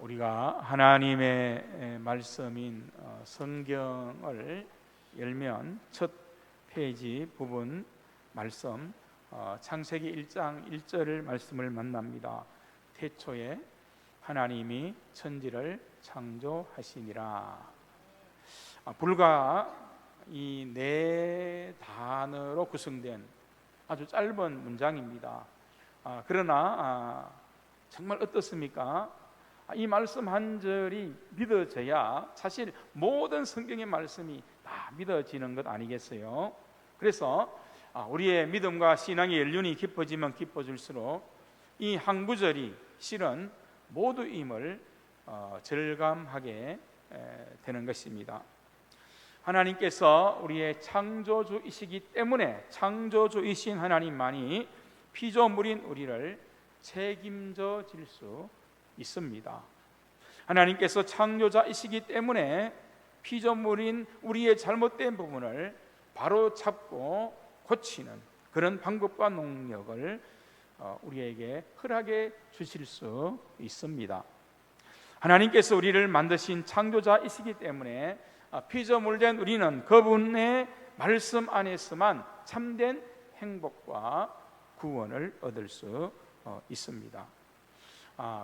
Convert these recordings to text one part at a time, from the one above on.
우리가 하나님의 말씀인 성경을 열면 첫 페이지 부분 말씀, 창세기 1장 1절 말씀을 만납니다. 태초에 하나님이 천지를 창조하시니라. 불과 이 네 단어로 구성된 아주 짧은 문장입니다. 그러나 정말 어떻습니까? 이 말씀 한 절이 믿어져야 사실 모든 성경의 말씀이 다 믿어지는 것 아니겠어요? 그래서 우리의 믿음과 신앙의 연륜이 깊어지면 깊어질수록 이 한 구절이 실은 모두임을 절감하게 되는 것입니다. 하나님께서 우리의 창조주이시기 때문에 창조주이신 하나님만이 피조물인 우리를 책임져 질 수 있습니다. 하나님께서 창조자이시기 때문에 피조물인 우리의 잘못된 부분을 바로 잡고 고치는 그런 방법과 능력을 우리에게 허락해 주실 수 있습니다. 하나님께서 우리를 만드신 창조자이시기 때문에 피조물된 우리는 그분의 말씀 안에서만 참된 행복과 구원을 얻을 수 있습니다.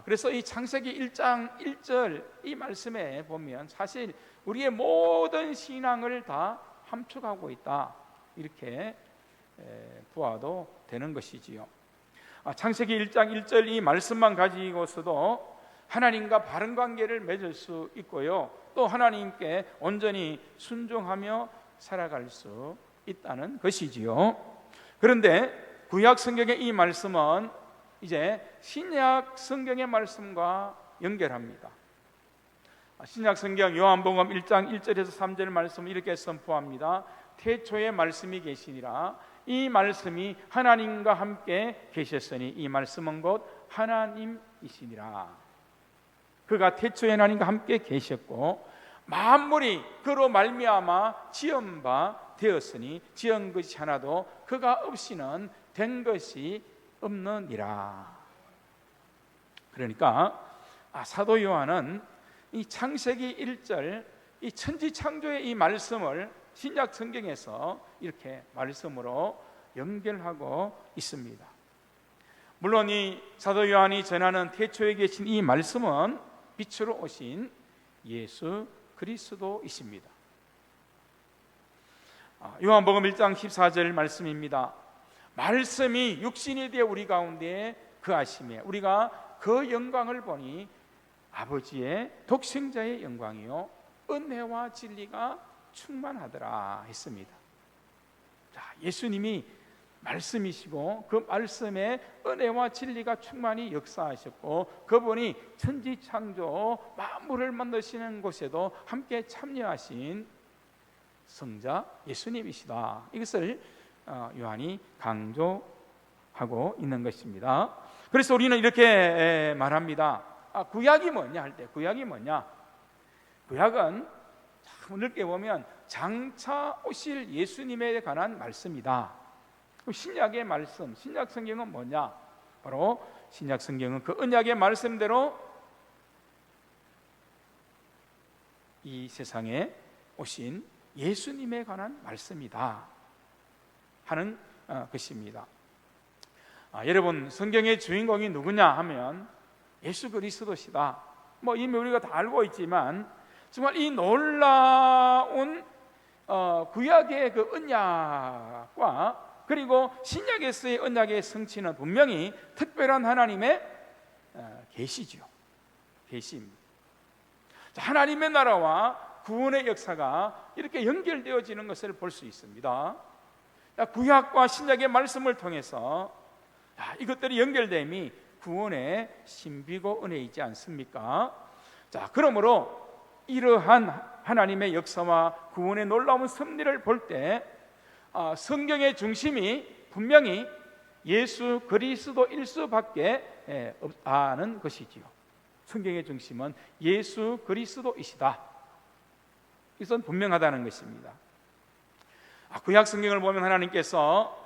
그래서 이 창세기 1장 1절 이 말씀에 보면 사실 우리의 모든 신앙을 다 함축하고 있다, 이렇게 보아도 되는 것이지요. 창세기 1장 1절 이 말씀만 가지고서도 하나님과 바른 관계를 맺을 수 있고요, 또 하나님께 온전히 순종하며 살아갈 수 있다는 것이지요. 그런데 구약 성경의 이 말씀은 이제 신약 성경의 말씀과 연결합니다. 신약 성경 요한복음 1장 1절에서 3절 말씀을 이렇게 선포합니다. 태초에 말씀이 계시니라. 이 말씀이 하나님과 함께 계셨으니 이 말씀은 곧 하나님이시니라. 그가 태초에 하나님과 함께 계셨고 만물이 그로 말미암아 지은 바 되었으니 지은 것이 하나도 그가 없이는 된 것이 없느니라. 그러니까 사도 요한은 이 창세기 1절 이 천지 창조의 이 말씀을 신약 성경에서 이렇게 말씀으로 연결하고 있습니다. 물론 이 사도 요한이 전하는 태초에 계신 이 말씀은 빛으로 오신 예수 그리스도이십니다. 요한복음 1장 14절 말씀입니다. 말씀이 육신이 되어 우리 가운데 거하심에 우리가 그 영광을 보니 아버지의 독생자의 영광이요 은혜와 진리가 충만하더라 했습니다. 예수님이 말씀이시고 그 말씀에 은혜와 진리가 충만히 역사하셨고 그분이 천지창조 만물을 만드시는 곳에도 함께 참여하신 성자 예수님이시다, 이것을 요한이 강조하고 있는 것입니다. 그래서 우리는 이렇게 말합니다. 구약이 뭐냐 할 때, 구약이 뭐냐? 구약은 참 넓게 보면 장차 오실 예수님에 관한 말씀이다. 신약의 말씀, 신약 성경은 뭐냐? 바로 신약 성경은 그 언약의 말씀대로 이 세상에 오신 예수님에 관한 말씀이다 하는 것입니다. 여러분, 성경의 주인공이 누구냐 하면 예수 그리스도시다. 이미 우리가 다 알고 있지만 정말 이 놀라운 구약의 그 언약과 그리고 신약에서의 언약의 성취는 분명히 특별한 하나님의 계시죠. 계시입니다. 하나님의 나라와 구원의 역사가 이렇게 연결되어지는 것을 볼 수 있습니다. 구약과 신약의 말씀을 통해서 이것들이 연결됨이 구원의 신비고 은혜이지 않습니까? 그러므로 이러한 하나님의 역사와 구원의 놀라운 섭리를 볼 때 성경의 중심이 분명히 예수 그리스도일 수밖에 없다는 것이지요. 성경의 중심은 예수 그리스도이시다, 이것은 분명하다는 것입니다. 구약 성경을 보면 하나님께서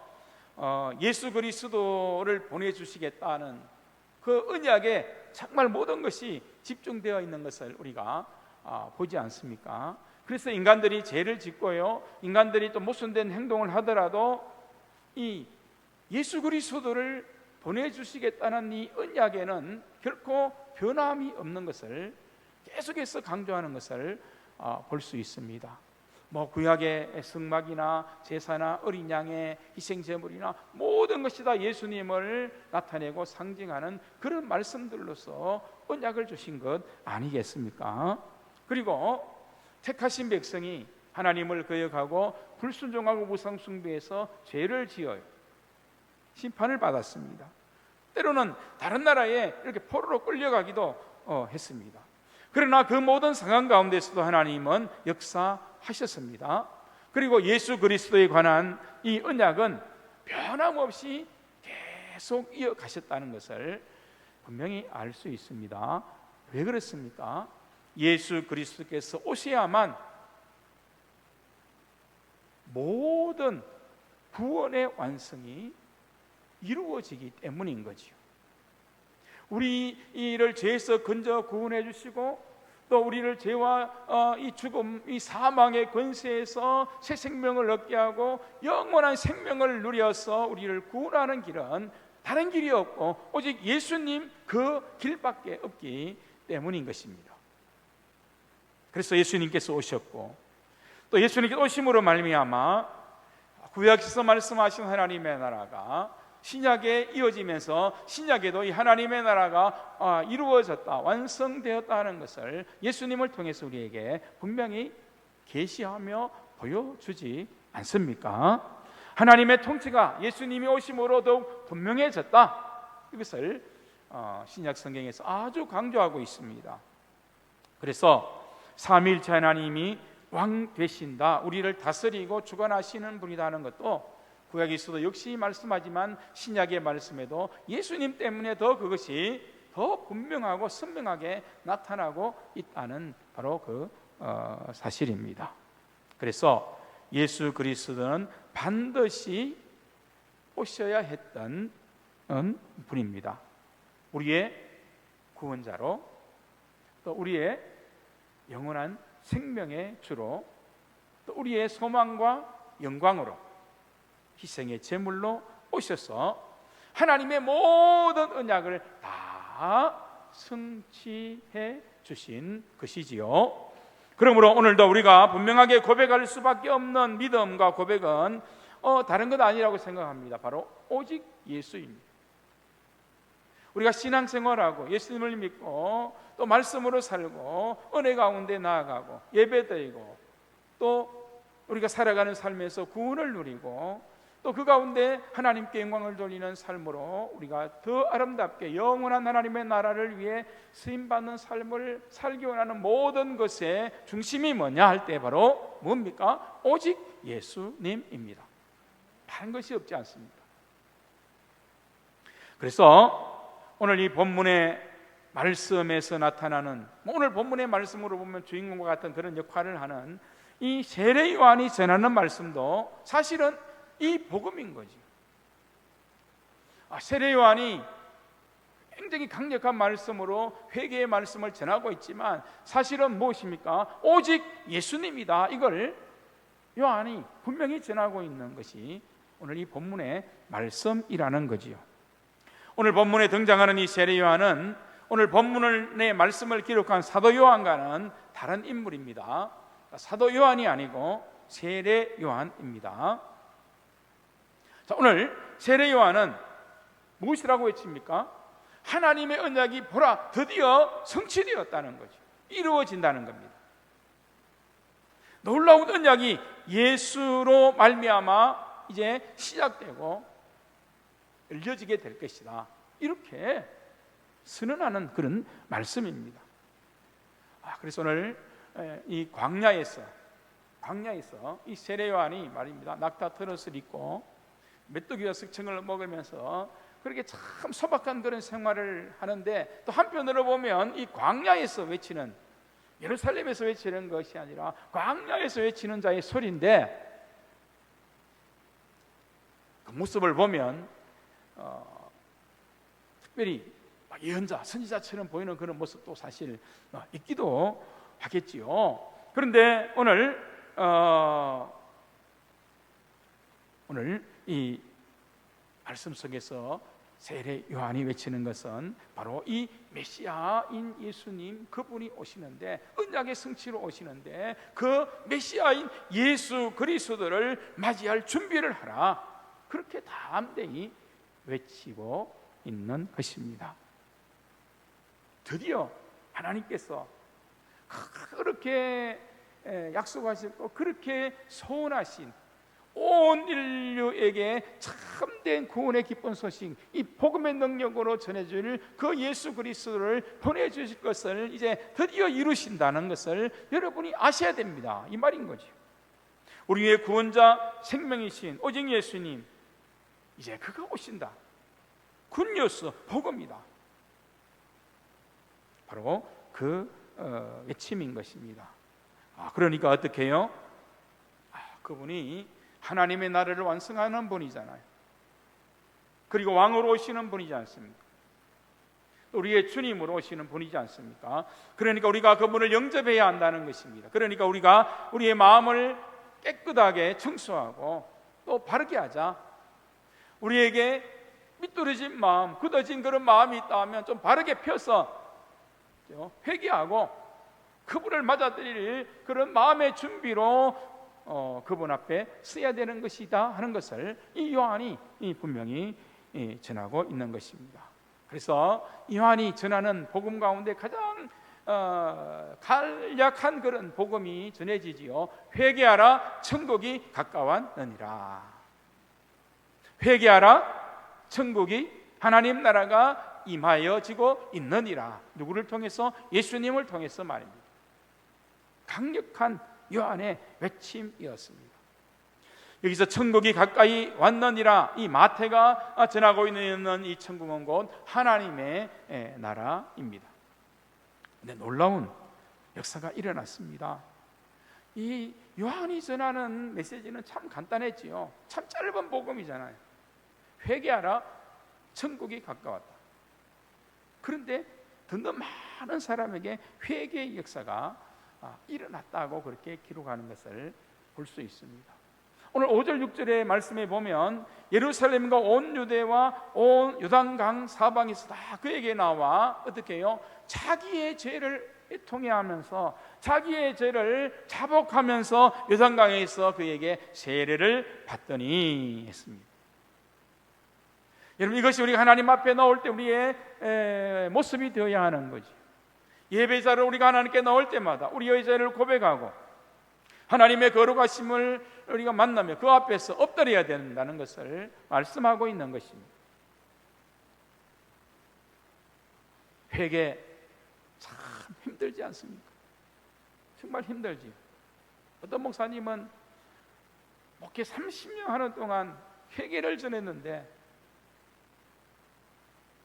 예수 그리스도를 보내주시겠다는 그 언약에 정말 모든 것이 집중되어 있는 것을 우리가 보지 않습니까? 그래서 인간들이 죄를 짓고요, 인간들이 또 모순된 행동을 하더라도 이 예수 그리스도를 보내주시겠다는 이 언약에는 결코 변함이 없는 것을 계속해서 강조하는 것을 볼 수 있습니다. 뭐 구약의 성막이나 제사나 어린 양의 희생 제물이나 모든 것이 다 예수님을 나타내고 상징하는 그런 말씀들로서 언약을 주신 것 아니겠습니까? 그리고 택하신 백성이 하나님을 거역하고 불순종하고 우상 숭배해서 죄를 지어요. 심판을 받았습니다. 때로는 다른 나라에 이렇게 포로로 끌려가기도 했습니다. 그러나 그 모든 상황 가운데서도 하나님은 역사하셨습니다. 그리고 예수 그리스도에 관한 이 언약은 변함없이 계속 이어가셨다는 것을 분명히 알 수 있습니다. 왜 그렇습니까? 예수 그리스도께서 오셔야만 모든 구원의 완성이 이루어지기 때문인 거지요. 우리를 죄에서 건져 구원해 주시고 또 우리를 죄와 이 죽음, 이 사망의 권세에서 새 생명을 얻게 하고 영원한 생명을 누려서 우리를 구원하는 길은 다른 길이 없고 오직 예수님 그 길밖에 없기 때문인 것입니다. 그래서 예수님께서 오셨고 또 예수님께서 오심으로 말미암아 구약에서 말씀하신 하나님의 나라가 신약에 이어지면서 신약에도 이 하나님의 나라가 이루어졌다, 완성되었다 하는 것을 예수님을 통해서 우리에게 분명히 계시하며 보여주지 않습니까? 하나님의 통치가 예수님이 오심으로 더욱 분명해졌다, 이것을 신약 성경에서 아주 강조하고 있습니다. 그래서 삼위일체 하나님이 왕 되신다, 우리를 다스리고 주관하시는 분이다 하는 것도 구약에서도 역시 말씀하지만 신약의 말씀에도 예수님 때문에 더 그것이 더 분명하고 선명하게 나타나고 있다는 바로 그 사실입니다. 그래서 예수 그리스도는 반드시 오셔야 했던 분입니다. 우리의 구원자로 또 우리의 영원한 생명의 주로 또 우리의 소망과 영광으로 희생의 제물로 오셔서 하나님의 모든 언약을 다 성취해 주신 것이지요. 그러므로 오늘도 우리가 분명하게 고백할 수밖에 없는 믿음과 고백은 다른 것 아니라고 생각합니다. 바로 오직 예수입니다. 우리가 신앙생활하고 예수님을 믿고 또 말씀으로 살고 은혜 가운데 나아가고 예배드리고 또 우리가 살아가는 삶에서 구원을 누리고 또 그 가운데 하나님께 영광을 돌리는 삶으로 우리가 더 아름답게 영원한 하나님의 나라를 위해 쓰임받는 삶을 살기 원하는 모든 것의 중심이 뭐냐 할 때 바로 뭡니까? 오직 예수님입니다. 다른 것이 없지 않습니다. 그래서 오늘 이 본문의 말씀에서 나타나는, 오늘 본문의 말씀으로 보면 주인공과 같은 그런 역할을 하는 이 세례 요한이 전하는 말씀도 사실은 이 복음인 거죠. 세례 요한이 굉장히 강력한 말씀으로 회개의 말씀을 전하고 있지만 사실은 무엇입니까? 오직 예수님이다, 이걸 요한이 분명히 전하고 있는 것이 오늘 이 본문의 말씀이라는 거지요. 오늘 본문에 등장하는 이 세례 요한은 오늘 본문의 말씀을 기록한 사도 요한과는 다른 인물입니다. 사도 요한이 아니고 세례 요한입니다. 자, 오늘 세례 요한은 무엇이라고 외칩니까? 하나님의 언약이 보라 드디어 성취되었다는 거죠. 이루어진다는 겁니다. 놀라운 언약이 예수로 말미암아 이제 시작되고 열려지게 될 것이다, 이렇게 선언하는 그런 말씀입니다. 그래서 오늘 이 광야에서 이 세례 요한이 말입니다, 낙타 트롯을 입고 메뚜기와 석청을 먹으면서 그렇게 참 소박한 그런 생활을 하는데, 또 한편으로 보면 이 광야에서 외치는, 예루살렘에서 외치는 것이 아니라 광야에서 외치는 자의 소리인데, 그 모습을 보면 특별히 예언자, 선지자처럼 보이는 그런 모습도 사실 있기도 하겠지요. 그런데 오늘 이 말씀 속에서 세례 요한이 외치는 것은 바로 이 메시아인 예수님, 그분이 오시는데, 언약의 성취로 오시는데, 그 메시아인 예수 그리스도를 맞이할 준비를 하라, 그렇게 담대히 외치고 있는 것입니다. 드디어 하나님께서 그렇게 약속하셨고 그렇게 소원하신 온 인류에게 참된 구원의 기쁜 소식, 이 복음의 능력으로 전해줄 그 예수 그리스도를 보내주실 것을 이제 드디어 이루신다는 것을 여러분이 아셔야 됩니다, 이 말인 거죠. 우리의 구원자, 생명이신 오직 예수님, 이제 그가 오신다. 굿뉴스, 복음이다. 바로 그 외침인 것입니다. 그러니까 어떻게 해요? 그분이 하나님의 나라를 완성하는 분이잖아요. 그리고 왕으로 오시는 분이지 않습니까? 우리의 주님으로 오시는 분이지 않습니까? 그러니까 우리가 그분을 영접해야 한다는 것입니다. 그러니까 우리가 우리의 마음을 깨끗하게 청소하고 또 바르게 하자. 우리에게 삐뚤어진 마음, 굳어진 그런 마음이 있다면 좀 바르게 펴서 회개하고 그분을 맞아들일 그런 마음의 준비로 그분 앞에 서야 되는 것이다 하는 것을 이 요한이 분명히 전하고 있는 것입니다. 그래서 요한이 전하는 복음 가운데 가장 간략한 그런 복음이 전해지지요. 회개하라, 천국이 가까웠느니라. 회개하라, 천국이, 하나님 나라가 임하여지고 있느니라. 누구를 통해서? 예수님을 통해서 말입니다. 강력한 요한의 외침이었습니다. 여기서 천국이 가까이 왔느니라, 이 마태가 전하고 있는 이 천국은 곧 하나님의 나라입니다. 근데 놀라운 역사가 일어났습니다. 이 요한이 전하는 메시지는 참 간단했지요. 참 짧은 복음이잖아요. 회개하라, 천국이 가까웠다. 그런데 듣는 많은 사람에게 회개의 역사가 일어났다고 그렇게 기록하는 것을 볼 수 있습니다. 오늘 5절 6절의 말씀에 보면 예루살렘과 온 유대와 온 요단강 사방에서 다 그에게 나와 어떻게 해요? 자기의 죄를 통해하면서 자기의 죄를 자복하면서 요단강에서 그에게 세례를 받더니 했습니다. 여러분, 이것이 우리가 하나님 앞에 나올 때 우리의 모습이 되어야 하는 거지. 예배자를 우리가 하나님께 나올 때마다 우리의 죄를 고백하고 하나님의 거룩하심을 우리가 만나며 그 앞에서 엎드려야 된다는 것을 말씀하고 있는 것입니다. 회개 참 힘들지 않습니까? 정말 힘들지. 어떤 목사님은 목회 30년 하는 동안 회개를 전했는데,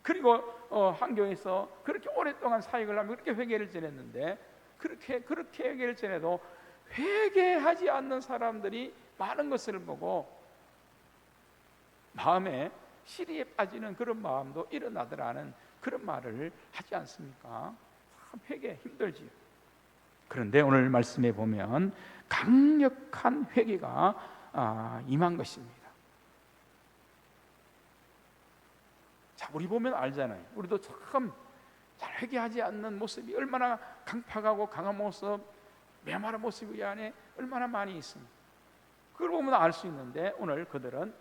그리고 한교에서 그렇게 오랫동안 사역을 하며 그렇게 회개를 전했는데, 그렇게 회개를 전해도 회개하지 않는 사람들이 많은 것을 보고 마음에 시리에 빠지는 그런 마음도 일어나더라는 그런 말을 하지 않습니까? 참 회개 힘들지요. 그런데 오늘 말씀에 보면 강력한 회개가 임한 것입니다. 자, 우리 보면 알잖아요. 우리도 참 잘 회개하지 않는 모습이 얼마나 강팍하고 강한 모습, 메마른 모습이 이 안에 얼마나 많이 있습니다. 그걸 보면 알 수 있는데, 오늘 그들은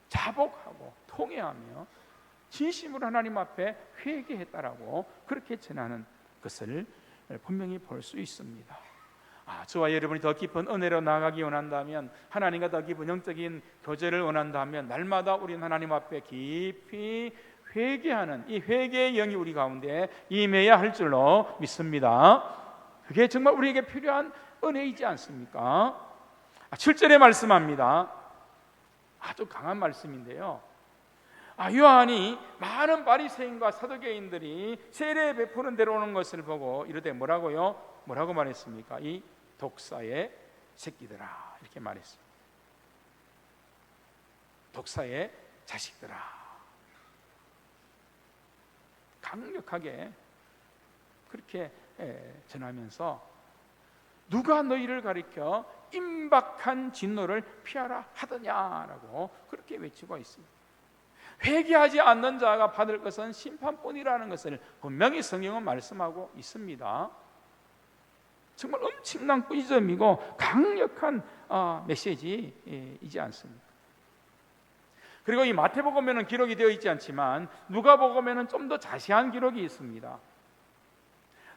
자복하고 통회하며 진심으로 하나님 앞에 회개했다라고 그렇게 전하는 것을 분명히 볼 수 있습니다. 저와 여러분이 더 깊은 은혜로 나아가기 원한다면, 하나님과 더 깊은 영적인 교제를 원한다면, 날마다 우리는 하나님 앞에 깊이 회개하는 이 회개의 영이 우리 가운데 임해야 할 줄로 믿습니다. 그게 정말 우리에게 필요한 은혜이지 않습니까? 7절에 말씀합니다. 아주 강한 말씀인데요. 요한이 많은 바리새인과 사두개인들이 세례 베푸는 데로 오는 것을 보고 이르되 뭐라고요? 뭐라고 말했습니까? 이 독사의 새끼들아, 이렇게 말했습니다. 독사의 자식들아. 강력하게 그렇게 전하면서 누가 너희를 가리켜 임박한 진노를 피하라 하더냐라고 그렇게 외치고 있습니다. 회개하지 않는 자가 받을 것은 심판뿐이라는 것을 분명히 성경은 말씀하고 있습니다. 정말 엄청난 꾸짖음이고 강력한 메시지이지 않습니까? 그리고 이 마태복음에는 기록이 되어 있지 않지만 누가복음에는 좀 더 자세한 기록이 있습니다.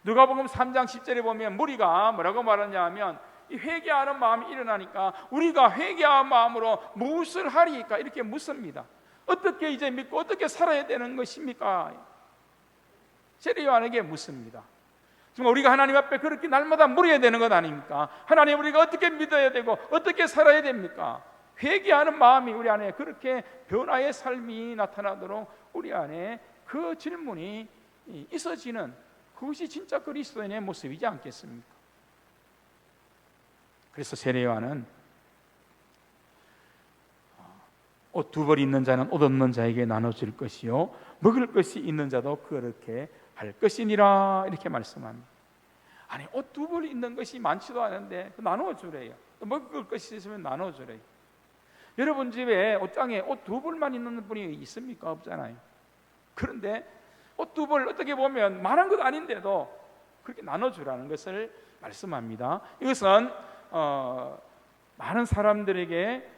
누가복음 3장 10절에 보면 무리가 뭐라고 말하냐 하면 이 회개하는 마음이 일어나니까 우리가 회개한 마음으로 무엇을 하리까 이렇게 묻습니다. 어떻게 이제 믿고 어떻게 살아야 되는 것입니까? 세례요한에게 묻습니다. 정말 우리가 하나님 앞에 그렇게 날마다 물어야 되는 것 아닙니까? 하나님 우리가 어떻게 믿어야 되고 어떻게 살아야 됩니까? 회개하는 마음이 우리 안에 그렇게 변화의 삶이 나타나도록 우리 안에 그 질문이 있어지는 그것이 진짜 그리스도인의 모습이지 않겠습니까? 그래서 세례요한은 옷 두 벌 있는 자는 옷 없는 자에게 나눠줄 것이요 먹을 것이 있는 자도 그렇게 할 것이니라 이렇게 말씀합니다. 아니 옷 두 벌 있는 것이 많지도 않은데 나눠주래요. 또 먹을 것이 있으면 나눠주래요. 여러분 집에 옷장에 옷 두 벌만 있는 분이 있습니까? 없잖아요. 그런데 옷 두 벌 어떻게 보면 많은 것 아닌데도 그렇게 나눠주라는 것을 말씀합니다. 이것은 많은 사람들에게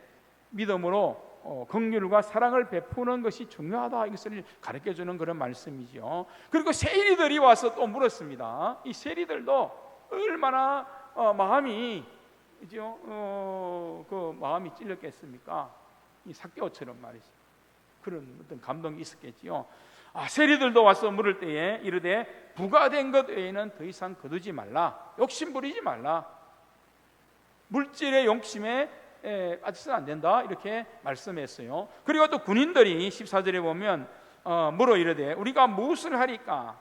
믿음으로 긍휼과 사랑을 베푸는 것이 중요하다 이것을 가르쳐주는 그런 말씀이죠. 그리고 세리들이 와서 또 물었습니다. 이 세리들도 얼마나 마음이 그 마음이 찔렸겠습니까? 이 삭개오처럼 말이죠. 그런 어떤 감동이 있었겠지요. 세리들도 와서 물을 때에 이르되 부과된 것 외에는 더 이상 거두지 말라, 욕심 부리지 말라, 물질의 욕심에 빠져서는 안 된다 이렇게 말씀했어요. 그리고 또 군인들이 14절에 보면 물어 이르되 우리가 무엇을 하리까?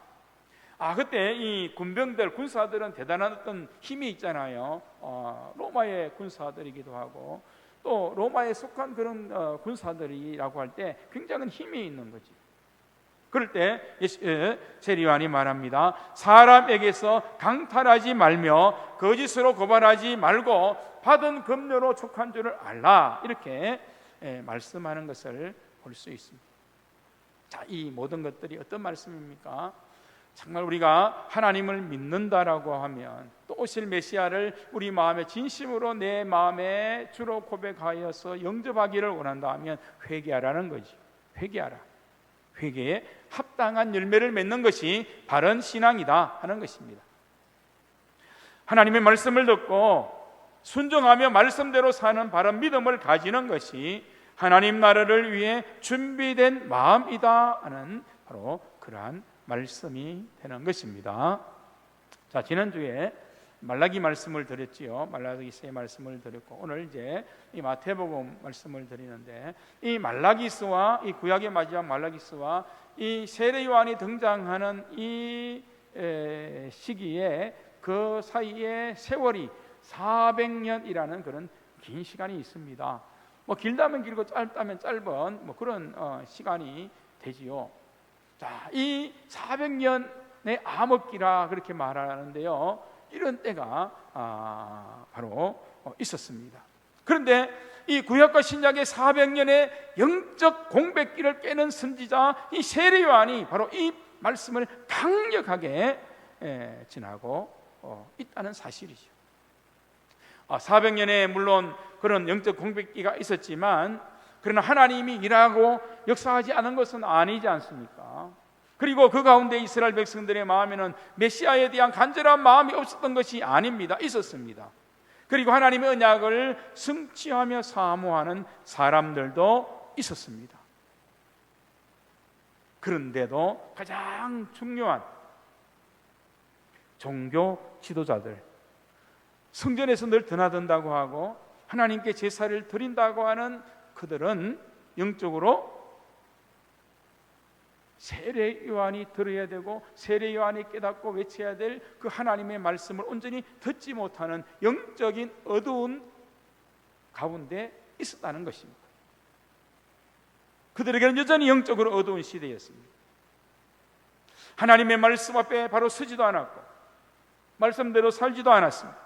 그때 이 군병들 군사들은 대단한 어떤 힘이 있잖아요. 로마의 군사들이기도 하고 또 로마에 속한 그런 군사들이라고 할 때 굉장한 힘이 있는 거지. 그럴 때 세례요한이 말합니다. 사람에게서 강탈하지 말며 거짓으로 고발하지 말고 받은 급료로 족한 줄을 알라 이렇게 말씀하는 것을 볼 수 있습니다. 자, 이 모든 것들이 어떤 말씀입니까? 정말 우리가 하나님을 믿는다라고 하면 또 오실 메시아를 우리 마음에 진심으로 내 마음에 주로 고백하여서 영접하기를 원한다 하면 회개하라는 거지. 회개하라. 회개에 합당한 열매를 맺는 것이 바른 신앙이다 하는 것입니다. 하나님의 말씀을 듣고 순종하며 말씀대로 사는 바른 믿음을 가지는 것이 하나님 나라를 위해 준비된 마음이다 하는 바로 그러한 말씀이 되는 것입니다. 자, 지난주에 말라기 말씀을 드렸지요. 말라기서의 말씀을 드렸고 오늘 이제 이 마태복음 말씀을 드리는데 이 말라기서와 이 구약의 마지막 말라기서와 이 세례 요한이 등장하는 이 시기에 그 사이에 세월이 400년이라는 그런 긴 시간이 있습니다. 뭐 길다면 길고 짧다면 짧은 뭐 그런 시간이 되지요. 자, 이 400년의 암흑기라 그렇게 말하는데요. 이런 때가 바로 있었습니다. 그런데 이 구약과 신약의 400년의 영적 공백기를 깨는 선지자 이 세례 요한이 바로 이 말씀을 강력하게 지나고 있다는 사실이죠. 400년에 물론 그런 영적 공백기가 있었지만 그러나 하나님이 일하고 역사하지 않은 것은 아니지 않습니까? 그리고 그 가운데 이스라엘 백성들의 마음에는 메시아에 대한 간절한 마음이 없었던 것이 아닙니다. 있었습니다. 그리고 하나님의 언약을 성취하며 사모하는 사람들도 있었습니다. 그런데도 가장 중요한 종교 지도자들, 성전에서 늘 드나든다고 하고 하나님께 제사를 드린다고 하는 그들은 영적으로 세례 요한이 들어야 되고 세례 요한이 깨닫고 외쳐야 될 그 하나님의 말씀을 온전히 듣지 못하는 영적인 어두운 가운데 있었다는 것입니다. 그들에게는 여전히 영적으로 어두운 시대였습니다. 하나님의 말씀 앞에 바로 서지도 않았고 말씀대로 살지도 않았습니다.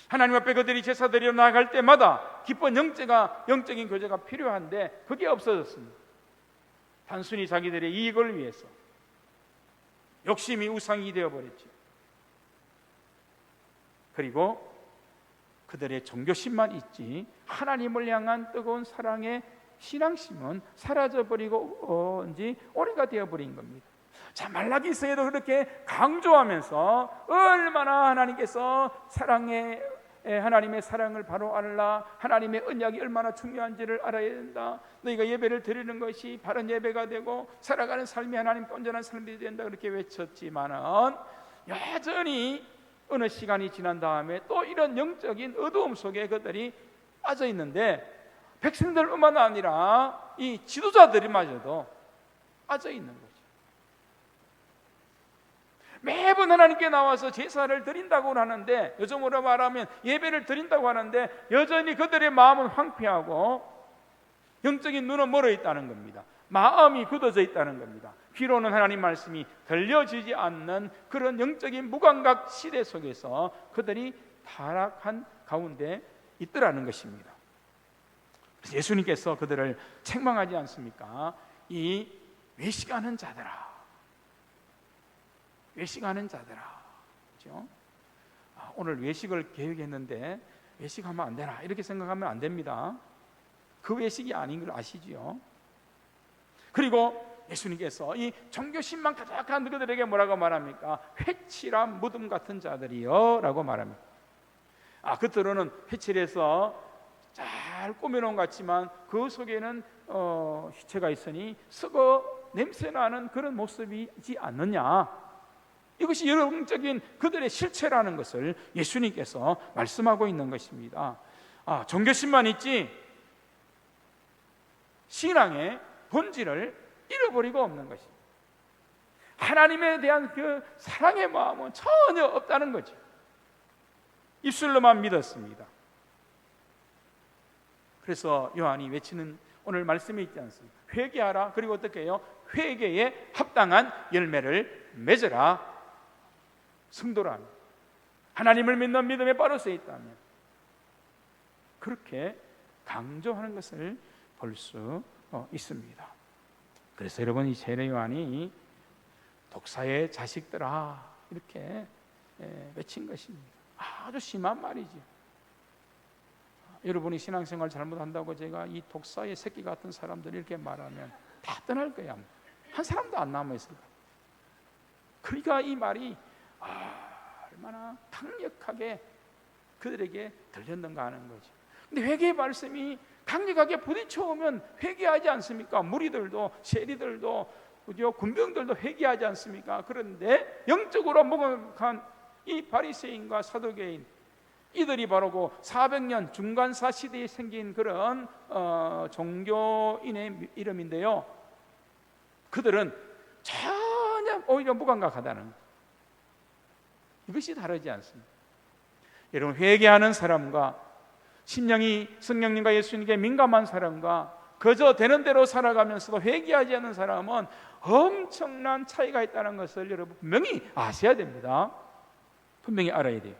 하나님 앞에 그들이 제사 드리러 나아갈 때마다 기쁜 영적인 교제가 필요한데 그게 없어졌습니다. 단순히 자기들의 이익을 위해서 욕심이 우상이 되어버렸죠. 그리고 그들의 종교심만 있지 하나님을 향한 뜨거운 사랑의 신앙심은 사라져버리고 이제 오래가 되어버린 겁니다. 자, 말라기서에도 그렇게 강조하면서 얼마나 하나님께서 하나님의 사랑을 바로 알라, 하나님의 언약이 얼마나 중요한지를 알아야 된다, 너희가 예배를 드리는 것이 바른 예배가 되고 살아가는 삶이 하나님께 온전한 삶이 된다 그렇게 외쳤지만은 여전히 어느 시간이 지난 다음에 또 이런 영적인 어두움 속에 그들이 빠져 있는데 백성들뿐만 아니라 이 지도자들이마저도 빠져 있는 거죠. 매번 하나님께 나와서 제사를 드린다고 하는데, 요즘으로 말하면 예배를 드린다고 하는데 여전히 그들의 마음은 황폐하고 영적인 눈은 멀어 있다는 겁니다. 마음이 굳어져 있다는 겁니다. 귀로는 하나님 말씀이 들려지지 않는 그런 영적인 무감각 시대 속에서 그들이 타락한 가운데 있더라는 것입니다. 그래서 예수님께서 그들을 책망하지 않습니까? 이 외식하는 자들아, 외식하는 자들아, 그렇죠? 오늘 외식을 계획했는데 외식하면 안 되나 이렇게 생각하면 안 됩니다. 그 외식이 아닌 걸 아시지요? 그리고 예수님께서 이 종교심만 가득한 그들에게 뭐라고 말합니까? 회칠한 무덤 같은 자들이요 라고 말합니다. 겉으로는 회칠해서 잘 꾸며놓은 것 같지만 그 속에는 시체가 있으니 썩어 냄새나는 그런 모습이지 않느냐, 이것이 영적인 그들의 실체라는 것을 예수님께서 말씀하고 있는 것입니다. 종교심만 있지 신앙의 본질을 잃어버리고 없는 것입니다. 하나님에 대한 그 사랑의 마음은 전혀 없다는 거죠. 입술로만 믿었습니다. 그래서 요한이 외치는 오늘 말씀이 있지 않습니까? 회개하라. 그리고 어떻게 해요? 회개에 합당한 열매를 맺으라. 성도라면, 하나님을 믿는 믿음에 바로 서 있다면 그렇게 강조하는 것을 볼 수 있습니다. 그래서 여러분, 이 세례 요한이 독사의 자식들아 이렇게 외친 것입니다. 아주 심한 말이죠. 여러분이 신앙생활 잘못한다고 제가 이 독사의 새끼 같은 사람들 이렇게 말하면 다 떠날 거야. 한 사람도 안 남아있을 거야. 그러니까 이 말이 얼마나 강력하게 그들에게 들렸는가 하는 거죠. 근데 회개의 말씀이 강력하게 부딪혀오면 회개하지 않습니까? 무리들도, 세리들도, 군병들도 회개하지 않습니까? 그런데 영적으로 무감각한 이 바리새인과 사두개인, 이들이 바로 그 400년 중간사 시대에 생긴 그런 종교인의 이름인데요, 그들은 전혀 오히려 무감각하다는 거예요. 이것이 다르지 않습니다. 여러분, 회개하는 사람과 심령이 성령님과 예수님께 민감한 사람과 그저 되는 대로 살아가면서도 회개하지 않는 사람은 엄청난 차이가 있다는 것을 여러분 분명히 아셔야 됩니다. 분명히 알아야 돼요.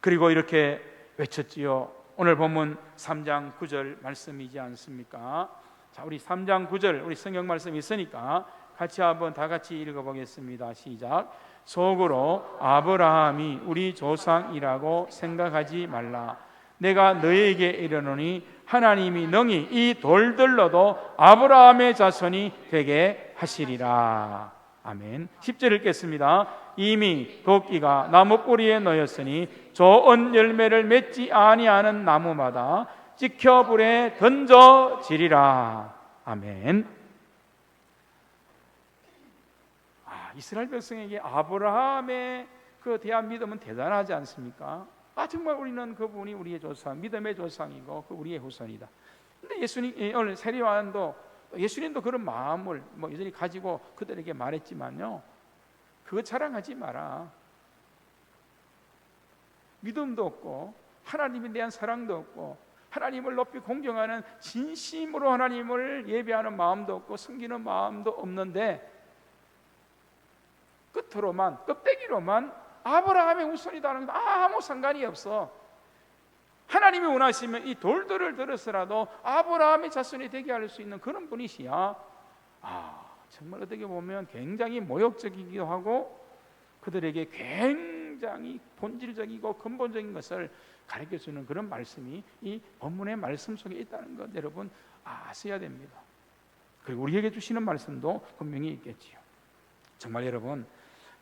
그리고 이렇게 외쳤지요. 오늘 본문 3장 9절 말씀이지 않습니까? 자, 우리 3장 9절 우리 성경 말씀이 있으니까 같이 한번 다 같이 읽어보겠습니다. 시작. 속으로 아브라함이 우리 조상이라고 생각하지 말라. 내가 너에게 이르노니 하나님이 능히 이 돌들로도 아브라함의 자손이 되게 하시리라. 아멘. 10절 읽겠습니다. 이미 도끼가 나무 뿌리에 놓였으니 좋은 열매를 맺지 아니하는 나무마다 찍혀 불에 던져지리라. 아멘. 이스라엘 백성에게 아브라함의 그 대한 믿음은 대단하지 않습니까? 정말 우리는 그분이 우리의 조상, 믿음의 조상이고 그 우리의 후손이다. 근데 예수님, 오늘 세례 요한도 예수님도 그런 마음을 여전히 가지고 그들에게 말했지만요, 그거 자랑하지 마라. 믿음도 없고 하나님에 대한 사랑도 없고 하나님을 높이 공경하는 진심으로 하나님을 예배하는 마음도 없고 섬기는 마음도 없는데 끝으로만, 껍데기로만 아브라함의 후손이라는 건 아무 상관이 없어. 하나님이 원하시면 이 돌들을 들어서라도 아브라함의 자손이 되게 할 수 있는 그런 분이시야. 정말 어떻게 보면 굉장히 모욕적이기도 하고 그들에게 굉장히 본질적이고 근본적인 것을 가르쳐주는 그런 말씀이 이 본문의 말씀 속에 있다는 것 여러분 아셔야 됩니다. 그리고 우리에게 주시는 말씀도 분명히 있겠지요. 정말 여러분,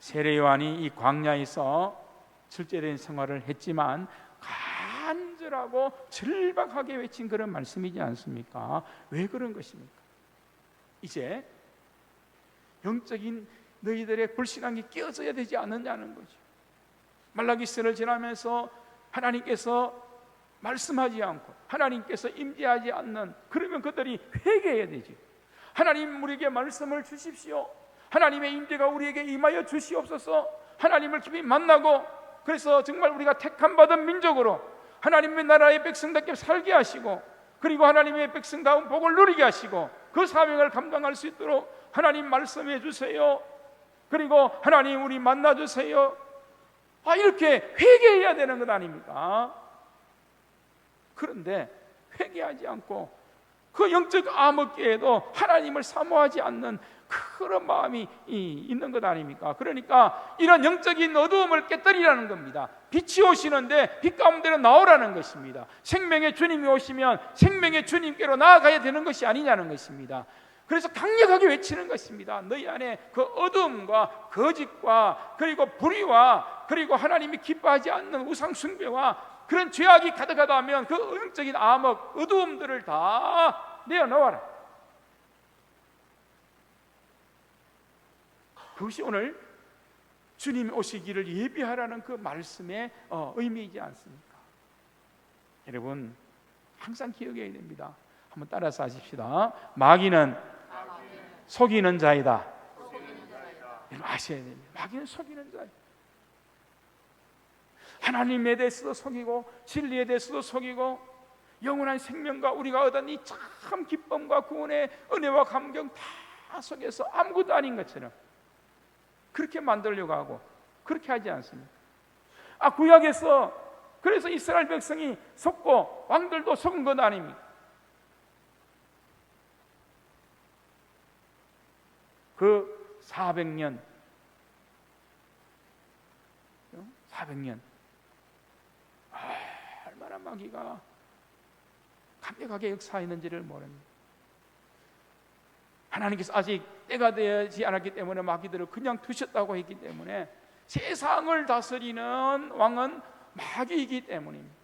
세례 요한이 이 광야에서 출제된 생활을 했지만 간절하고 절박하게 외친 그런 말씀이지 않습니까? 왜 그런 것입니까? 이제 영적인 너희들의 불신앙이 깨어져야 되지 않느냐는 거죠. 말라기서를 지나면서 하나님께서 말씀하지 않고 하나님께서 임재하지 않는, 그러면 그들이 회개해야 되지. 하나님 우리에게 말씀을 주십시오. 하나님의 임재가 우리에게 임하여 주시옵소서. 하나님을 깊이 만나고 그래서 정말 우리가 택함 받은 민족으로 하나님의 나라의 백성답게 살게 하시고 그리고 하나님의 백성다운 복을 누리게 하시고 그 사명을 감당할 수 있도록 하나님 말씀해 주세요. 그리고 하나님 우리 만나 주세요. 이렇게 회개해야 되는 것 아닙니까? 그런데 회개하지 않고 그 영적 암흑기에도 하나님을 사모하지 않는 그런 마음이 있는 것 아닙니까? 그러니까 이런 영적인 어두움을 깨뜨리라는 겁니다. 빛이 오시는데 빛 가운데로 나오라는 것입니다. 생명의 주님이 오시면 생명의 주님께로 나아가야 되는 것이 아니냐는 것입니다. 그래서 강력하게 외치는 것입니다. 너희 안에 그 어두움과 거짓과 그리고 불의와 그리고 하나님이 기뻐하지 않는 우상 숭배와 그런 죄악이 가득하다 하면 그 영적인 암흑 어두움들을 다 내어놓아라. 그것이 오늘 주님이 오시기를 예비하라는 그 말씀의 의미이지 않습니까? 여러분 항상 기억해야 됩니다. 한번 따라서 하십시다. 마귀는 속이는 자이다. 여러분 아셔야 됩니다. 마귀는 속이는 자이다. 하나님에 대해서도 속이고 진리에 대해서도 속이고 영원한 생명과 우리가 얻은 이 참 기쁨과 구원의 은혜와 감격 다 속여서 아무것도 아닌 것처럼 그렇게 만들려고 하고 그렇게 하지 않습니다. 구약에서 그래서 이스라엘 백성이 속고 왕들도 속은 것 아닙니까? 그 400년 얼마나 마귀가 강력하게 역사했는지를 모릅니다. 하나님께서 아직 때가 되지 않았기 때문에 마귀들을 그냥 두셨다고 했기 때문에 세상을 다스리는 왕은 마귀이기 때문입니다.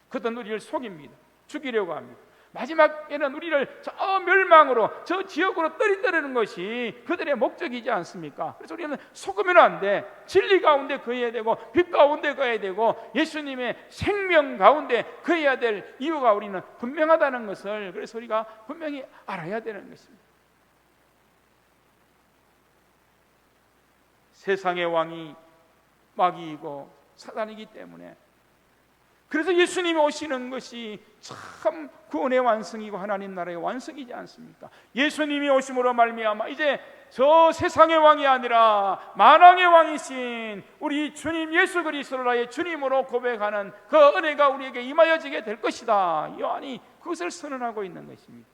그들은 우리를 속입니다. 죽이려고 합니다. 마지막에는 우리를 저 멸망으로 저 지역으로 떨어뜨리는 것이 그들의 목적이지 않습니까? 그래서 우리는 속으면 안 돼. 진리 가운데 거해야 되고 빛 가운데 거해야 되고 예수님의 생명 가운데 거해야 될 이유가 우리는 분명하다는 것을 그래서 우리가 분명히 알아야 되는 것입니다. 세상의 왕이 마귀이고 사단이기 때문에 그래서 예수님이 오시는 것이 참 구원의 완성이고 하나님 나라의 완성이지 않습니까? 예수님이 오심으로 말미암아 이제 저 세상의 왕이 아니라 만왕의 왕이신 우리 주님 예수 그리스도를 나의 주님으로 고백하는 그 은혜가 우리에게 임하여지게 될 것이다. 요한이 그것을 선언하고 있는 것입니다.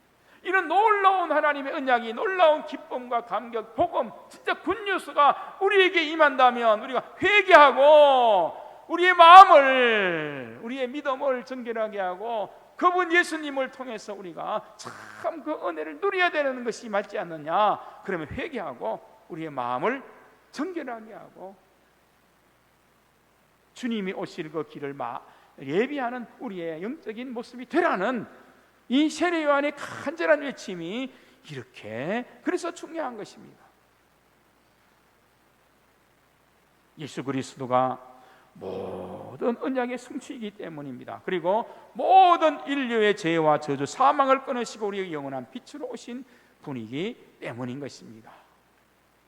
이런 놀라운 하나님의 언약이 놀라운 기쁨과 감격, 복음, 진짜 굿뉴스가 우리에게 임한다면 우리가 회개하고 우리의 마음을, 우리의 믿음을 정결하게 하고 그분 예수님을 통해서 우리가 참 그 은혜를 누려야 되는 것이 맞지 않느냐? 그러면 회개하고 우리의 마음을 정결하게 하고 주님이 오실 그 길을 예비하는 우리의 영적인 모습이 되라는 이 세례 요한의 간절한 외침이 이렇게 그래서 중요한 것입니다. 예수 그리스도가 모든 언약의 성취이기 때문입니다. 그리고 모든 인류의 죄와 저주 사망을 끊으시고 우리의 영원한 빛으로 오신 분이기 때문인 것입니다.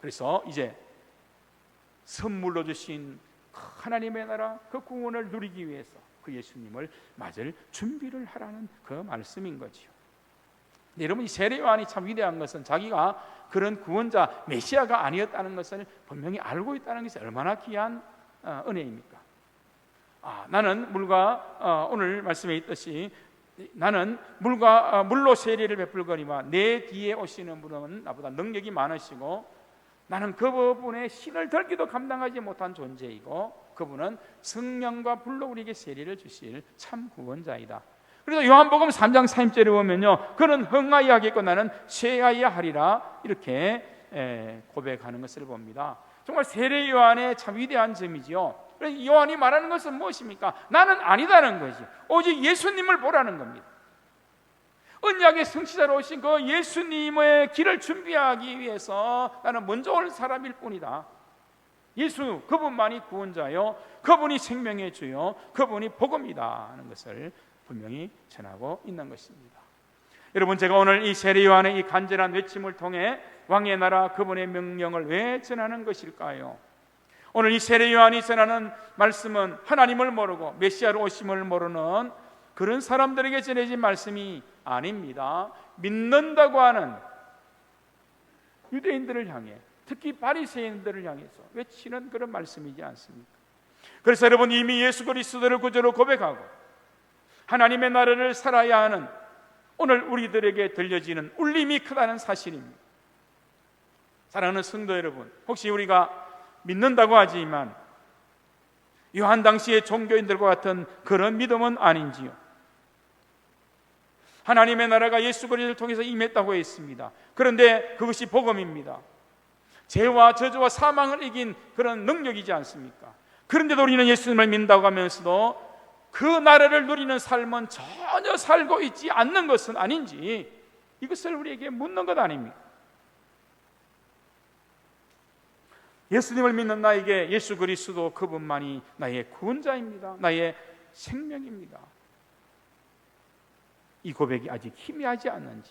그래서 이제 선물로 주신 하나님의 나라 그 구원을 누리기 위해서 그 예수님을 맞을 준비를 하라는 그 말씀인 거지요. 여러분, 이 세례 요한이 참 위대한 것은 자기가 그런 구원자 메시아가 아니었다는 것을 분명히 알고 있다는 것이 얼마나 귀한 은혜입니까? 나는 물과 오늘 말씀에 있듯이 나는 물로 세례를 베풀거니와 내 뒤에 오시는 분은 나보다 능력이 많으시고 나는 그분의 신을 덜기도 감당하지 못한 존재이고 그분은 성령과 불로 우리에게 세례를 주실 참 구원자이다. 그래서 요한복음 3장 4절에 보면요, 그는 흥하여 하겠고 나는 쇠하여 하리라 이렇게 고백하는 것을 봅니다. 정말 세례 요한의 참 위대한 점이지요. 요한이 말하는 것은 무엇입니까? 나는 아니다는 거지. 오직 예수님을 보라는 겁니다. 언약의 성취자로 오신 그 예수님의 길을 준비하기 위해서 나는 먼저 올 사람일 뿐이다. 예수 그분만이 구원자요, 그분이 생명의 주요, 그분이 복음이다 하는 것을 분명히 전하고 있는 것입니다. 여러분, 제가 오늘 이 세례 요한의 이 간절한 외침을 통해 왕의 나라 그분의 명령을 왜 전하는 것일까요? 오늘 이 세례 요한이 전하는 말씀은 하나님을 모르고 메시아로 오심을 모르는 그런 사람들에게 전해진 말씀이 아닙니다. 믿는다고 하는 유대인들을 향해, 특히 바리새인들을 향해서 외치는 그런 말씀이지 않습니까? 그래서 여러분, 이미 예수 그리스도를 구주로 고백하고 하나님의 나라를 살아야 하는 오늘 우리들에게 들려지는 울림이 크다는 사실입니다. 사랑하는 성도 여러분, 혹시 우리가 믿는다고 하지만 요한 당시의 종교인들과 같은 그런 믿음은 아닌지요? 하나님의 나라가 예수 그리스도를 통해서 임했다고 했습니다. 그런데 그것이 복음입니다. 죄와 저주와 사망을 이긴 그런 능력이지 않습니까? 그런데도 우리는 예수님을 믿는다고 하면서도 그 나라를 누리는 삶은 전혀 살고 있지 않는 것은 아닌지, 이것을 우리에게 묻는 것 아닙니까? 예수님을 믿는 나에게 예수 그리스도 그분만이 나의 구원자입니다. 나의 생명입니다. 이 고백이 아직 희미하지 않는지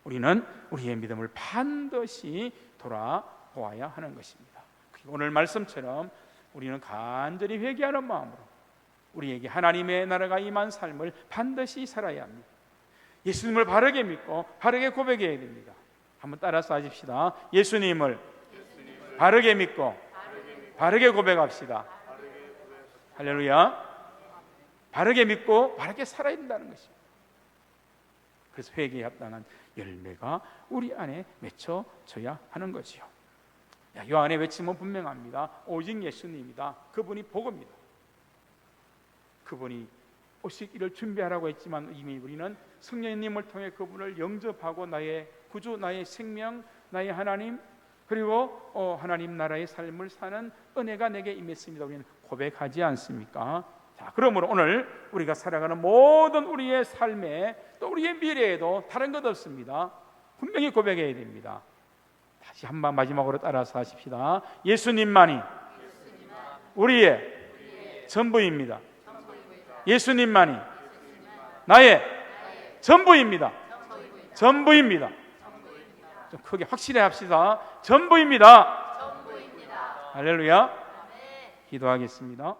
우리는 우리의 믿음을 반드시 돌아보아야 하는 것입니다. 오늘 말씀처럼 우리는 간절히 회개하는 마음으로 우리에게 하나님의 나라가 임한 삶을 반드시 살아야 합니다. 예수님을 바르게 믿고 바르게 고백해야 됩니다. 한번 따라서 하십시다. 예수님을 바르게 믿고 바르게 고백합시다. 할렐루야. 바르게 믿고 바르게 살아야 된다는 것입니다. 그래서 회개에 합당한 열매가 우리 안에 맺혀져야 하는 거지요. 요한의 외침은 분명합니다. 오직 예수님이다. 그분이 복음이다. 그분이 오시기를 준비하라고 했지만 이미 우리는 성령님을 통해 그분을 영접하고 나의 구주, 나의 생명, 나의 하나님, 그리고 하나님 나라의 삶을 사는 은혜가 내게 임했습니다. 우리는 고백하지 않습니까? 자, 그러므로 오늘 우리가 살아가는 모든 우리의 삶에 또 우리의 미래에도 다른 것 없습니다. 분명히 고백해야 됩니다. 다시 한번 마지막으로 따라서 하십시다. 예수님만이 우리의 전부입니다. 예수님만이 나의 전부입니다. 전부입니다. 좀 크게 확실히 합시다. 전부입니다. 할렐루야. 기도하겠습니다.